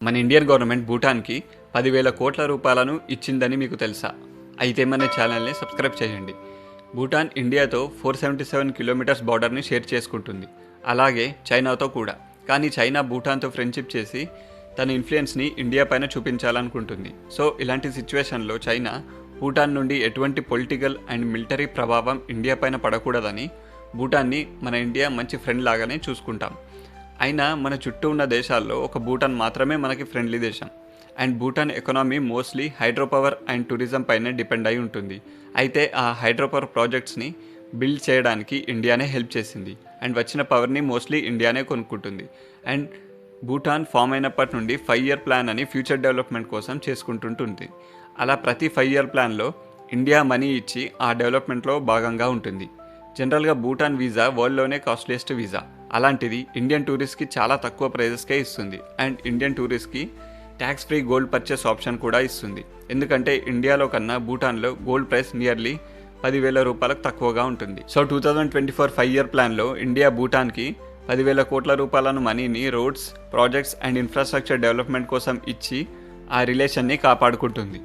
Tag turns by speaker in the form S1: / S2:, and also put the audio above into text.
S1: మన Indian government భూటాన్కి 10,000 కోట్ల రూపాయలను ఇచ్చిందని మీకు తెలుసా? అయితే మన ఛానల్ని సబ్స్క్రైబ్ చేయండి. భూటాన్ ఇండియాతో 477 కిలోమీటర్స్ బార్డర్ని షేర్ చేసుకుంటుంది, అలాగే చైనాతో కూడా. కానీ చైనా భూటాన్తో ఫ్రెండ్షిప్ చేసి తన ఇన్ఫ్లుయెన్స్ని ఇండియా పైన చూపించాలనుకుంటుంది. సో ఇలాంటి సిచ్యువేషన్లో చైనా భూటాన్ నుండి ఎటువంటి పొలిటికల్ అండ్ మిలిటరీ ప్రభావం ఇండియా పైన పడకూడదని భూటాన్ని మన ఇండియా మంచి ఫ్రెండ్ లాగానే చూసుకుంటాం. అయినా మన చుట్టూ ఉన్న దేశాల్లో ఒక భూటాన్ మాత్రమే మనకి ఫ్రెండ్లీ దేశం. And Bhutan economy mostly hydro power and tourism పైనే డిపెండ్ అయి ఉంటుంది. అయితే ఆ హైడ్రో పవర్ ప్రాజెక్ట్స్ని బిల్డ్ చేయడానికి ఇండియానే హెల్ప్ చేసింది. అండ్ వచ్చిన పవర్ని మోస్ట్లీ ఇండియానే కొనుక్కుంటుంది. అండ్ భూటాన్ ఫామ్ అయినప్పటి నుండి 5-year ప్లాన్ అని ఫ్యూచర్ డెవలప్మెంట్ కోసం చేసుకుంటుంటుంది. అలా ప్రతి 5-year ప్లాన్లో ఇండియా మనీ ఇచ్చి ఆ డెవలప్మెంట్లో భాగంగా ఉంటుంది. జనరల్గా భూటాన్ వీసా వరల్డ్లోనే కాస్ట్లీయెస్ట్ వీసా. అలాంటిది ఇండియన్ టూరిస్ట్కి చాలా తక్కువ ప్రైజెస్కే ఇస్తుంది. అండ్ ఇండియన్ టూరిస్ట్కి tax free gold purchase option కూడా ఇస్తుంది. ఎందుకంటే ఇండియాలో కన్నా భూటాన్లో గోల్డ్ ప్రైస్ నియర్లీ 10,000 రూపాయలకు తక్కువగా ఉంటుంది. సో 2024 5-year ప్లాన్లో ఇండియా భూటాన్కి 10,000 కోట్ల రూపాయలను మనీని roads, projects and infrastructure development కోసం ఇచ్చి ఆ రిలేషన్ని కాపాడుకుంటుంది.